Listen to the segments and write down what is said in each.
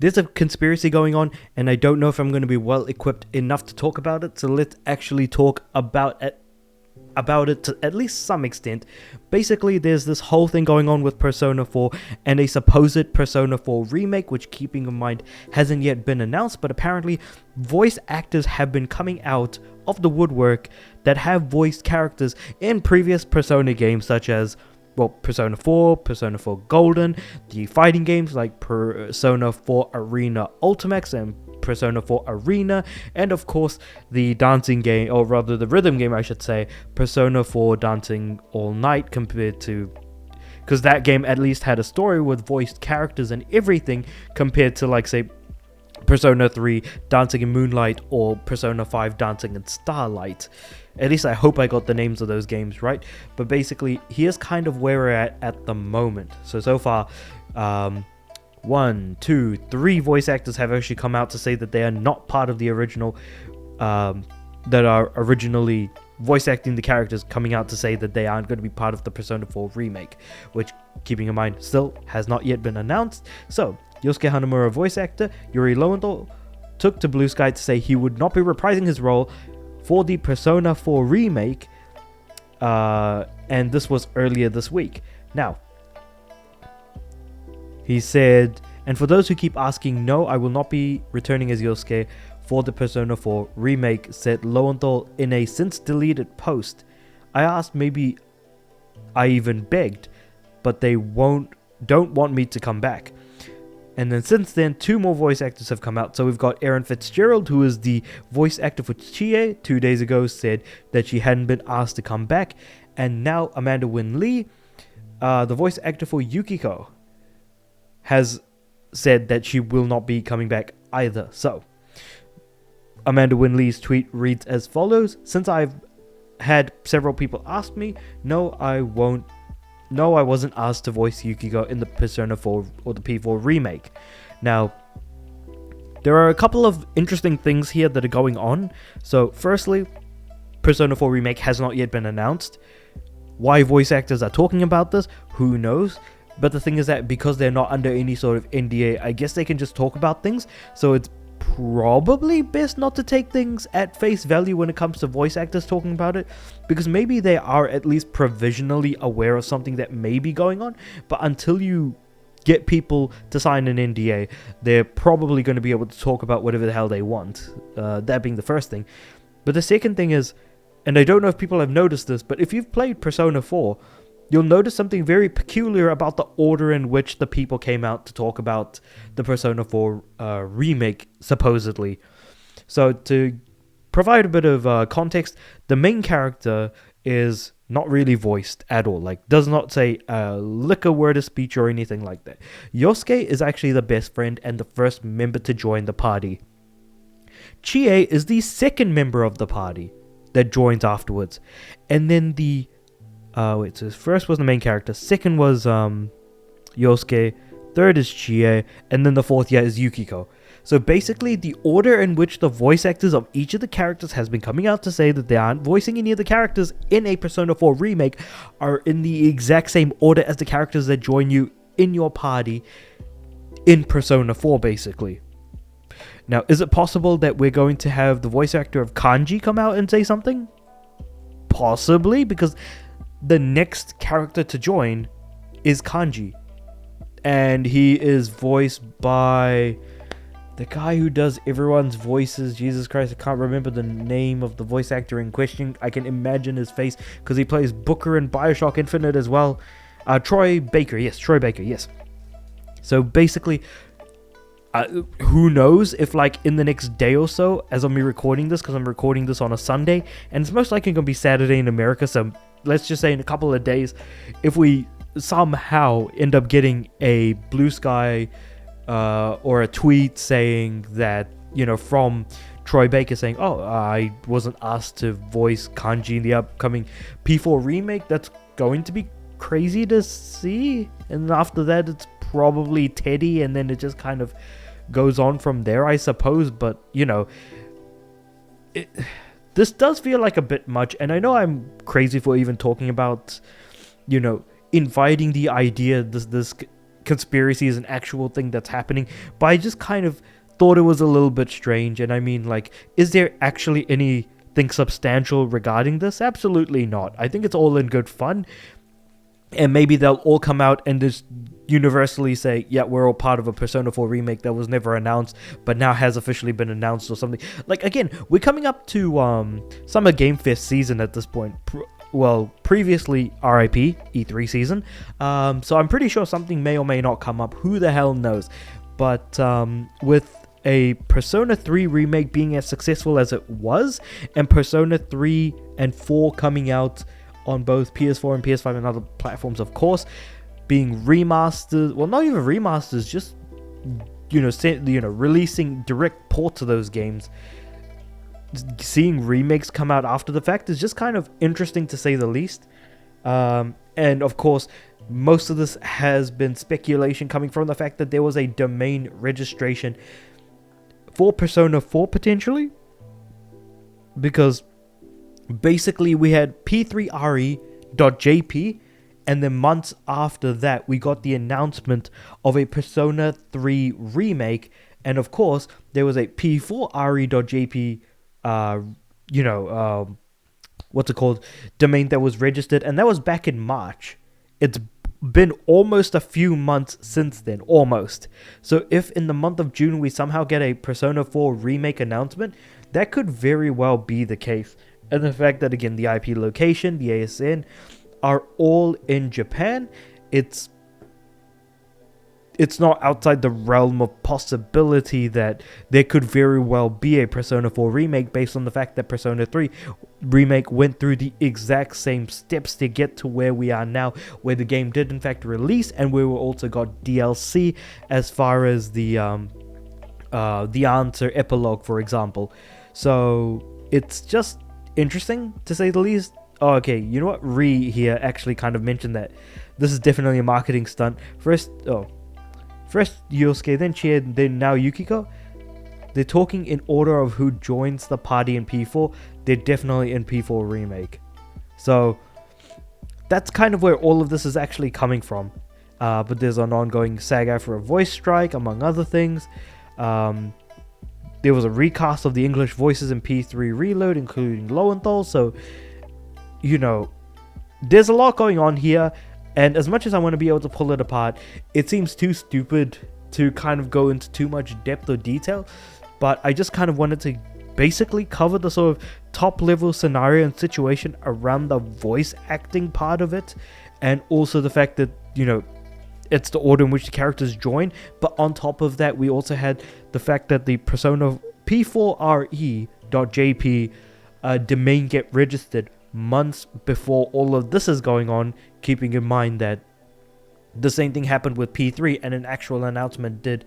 there's a conspiracy going on, and I don't know if I'm going to be well equipped enough to talk about it. So let's actually talk about it to at least some extent. Basically, there's this whole thing going on with Persona 4 and a supposed Persona 4 remake, which, keeping in mind, hasn't yet been announced, but apparently voice actors have been coming out of the woodwork that have voiced characters in previous Persona games, such as, well, Persona 4, Persona 4 Golden, the fighting games like Persona 4 Arena Ultimax and Persona 4 Arena, and of course the dancing game, or rather the rhythm game I should say, Persona 4 Dancing All Night, compared to, because that game at least had a story with voiced characters and everything, compared to, like, say, Persona 3 Dancing in Moonlight or Persona 5 Dancing in Starlight. At least I hope I got the names of those games right. But basically, here's kind of where we're at the moment. So far, 1, 2, 3 voice actors have actually come out to say that they are not part of the original, that are originally voice acting the characters, coming out to say that they aren't going to be part of the Persona 4 remake, which, keeping in mind, still has not yet been announced. So Yosuke Hanamura voice actor Yuri Lowenthal took to Blue Sky to say he would not be reprising his role for the Persona 4 remake, and this was earlier this week. Now, he said, and for those who keep asking, no, I will not be returning as Yosuke for the Persona 4 remake, said Lowenthal in a since deleted post. I asked, maybe I even begged, but they don't want me to come back. And then since then, 2 more voice actors have come out. So we've got Erin Fitzgerald, who is the voice actor for Chie, 2 days ago said that she hadn't been asked to come back. And now Amanda Wynn Lee, the voice actor for Yukiko, has said that she will not be coming back either. So Amanda Wynn Lee's tweet reads as follows: since I've had several people ask me, no, I wasn't asked to voice Yukiko in the Persona 4 or the P4 remake. Now, there are a couple of interesting things here that are going on. So firstly, Persona 4 remake has not yet been announced. Why voice actors are talking about this, who knows? But the thing is that because they're not under any sort of NDA, I guess they can just talk about things. So it's probably best not to take things at face value when it comes to voice actors talking about it, because maybe they are at least provisionally aware of something that may be going on, but until you get people to sign an NDA, they're probably going to be able to talk about whatever the hell they want, that being the first thing. But the second thing is, and I don't know if people have noticed this, but if you've played Persona 4, you'll notice something very peculiar about the order in which the people came out to talk about the Persona 4 remake, supposedly. So to provide a bit of context, the main character is not really voiced at all, like does not say a lick a word of speech or anything like that. Yosuke is actually the best friend and the first member to join the party. Chie is the second member of the party that joins afterwards. And then the so first was the main character, second was Yosuke, third is Chie, and then the fourth is Yukiko. So basically, the order in which the voice actors of each of the characters has been coming out to say that they aren't voicing any of the characters in a Persona 4 remake are in the exact same order as the characters that join you in your party in Persona 4, basically. Now, is it possible that we're going to have the voice actor of Kanji come out and say something? Possibly, because the next character to join is Kanji, and he is voiced by the guy who does everyone's voices. Jesus Christ, I can't remember the name of the voice actor in question. I can imagine his face because he plays Booker in Bioshock Infinite as well. Troy Baker, yes. So basically, who knows if, like, in the next day or so, as I'm recording this, because I'm recording this on a Sunday, and it's most likely going to be Saturday in America, so let's just say in a couple of days, if we somehow end up getting a Blue Sky or a tweet saying that, you know, from Troy Baker saying, oh, I wasn't asked to voice Kanji in the upcoming P4 remake, that's going to be crazy to see. And after that, it's probably Teddy, and then it just kind of goes on from there, I suppose. But, you know, this does feel like a bit much, and I know I'm crazy for even talking about, you know, inviting the idea, this conspiracy is an actual thing that's happening, but I just kind of thought it was a little bit strange. And I mean, like, is there actually anything substantial regarding this? Absolutely not. I think it's all in good fun, and maybe they'll all come out and just universally say, yeah, we're all part of a Persona 4 remake that was never announced but now has officially been announced or something. Like, again, we're coming up to Summer Game Fest season at this point. Previously RIP E3 season, so I'm pretty sure something may or may not come up. Who the hell knows? But with a Persona 3 remake being as successful as it was, and Persona 3 and 4 coming out on both PS4 and PS5 and other platforms, of course, being remastered, well, not even remasters, just releasing direct ports of those games. Seeing remakes come out after the fact is just kind of interesting, to say the least. And of course, most of this has been speculation coming from the fact that there was a domain registration for Persona 4 potentially, because basically we had p3re.jp, and then months after that we got the announcement of a Persona 3 remake, and of course there was a p4re.jp domain that was registered, and that was back in March. It's been almost a few months since then, almost. So if in the month of June we somehow get a Persona 4 remake announcement, that could very well be the case. And the fact that, again, the IP location, the ASN, are all in Japan, it's not outside the realm of possibility that there could very well be a Persona 4 remake, based on the fact that Persona 3 remake went through the exact same steps to get to where we are now, where the game did in fact release, and we also got DLC as far as the answer epilogue, for example. So it's just interesting, to say the least. Oh, okay, you know what? Re here actually kind of mentioned that this is definitely a marketing stunt. First Yosuke, then Chie, then now Yukiko. They're talking in order of who joins the party in P4. They're definitely in P4 remake. So that's kind of where all of this is actually coming from. But there's an ongoing saga for a voice strike, among other things. There was a recast of the English voices in P3 Reload, including Lowenthal. So, there's a lot going on here. And as much as I want to be able to pull it apart, it seems too stupid to kind of go into too much depth or detail. But I just kind of wanted to basically cover the sort of top level scenario and situation around the voice acting part of it. And also the fact that, it's the order in which the characters join. But on top of that, we also had the fact that the Persona p4re.jp domain get registered months before all of this is going on, keeping in mind that the same thing happened with P3 and an actual announcement did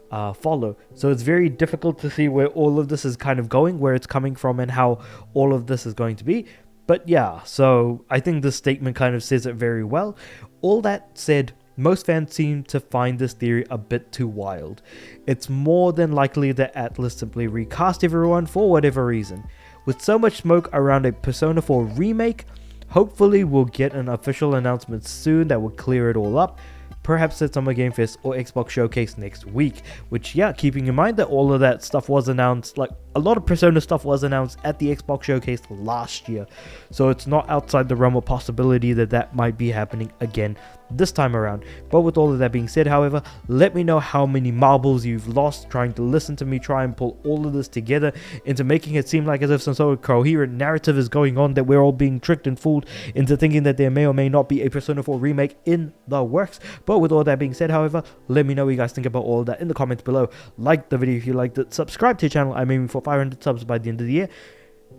follow. So it's very difficult to see where all of this is kind of going, where it's coming from, and how all of this is going to be. But yeah, so I think this statement kind of says it very well. All that said, most fans seem to find this theory a bit too wild. It's more than likely that Atlus simply recast everyone for whatever reason. With so much smoke around a Persona 4 remake, hopefully we'll get an official announcement soon that will clear it all up. Perhaps at Summer Game Fest or Xbox Showcase next week. Which, yeah, keeping in mind that all of that stuff was announced, like a lot of Persona stuff was announced at the Xbox Showcase last year. So it's not outside the realm of possibility that that might be happening again this time around. But with all of that being said, however, let me know how many marbles you've lost trying to listen to me try and pull all of this together into making it seem like as if some sort of coherent narrative is going on, that we're all being tricked and fooled into thinking that there may or may not be a Persona 4 remake in the works. But with all that being said, however, let me know what you guys think about all of that in the comments below. Like the video if you liked it, subscribe to the channel. I'm aiming for 500 subs by the end of the year.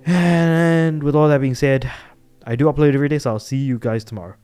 And with all that being said, I do upload every day, so I'll see you guys tomorrow.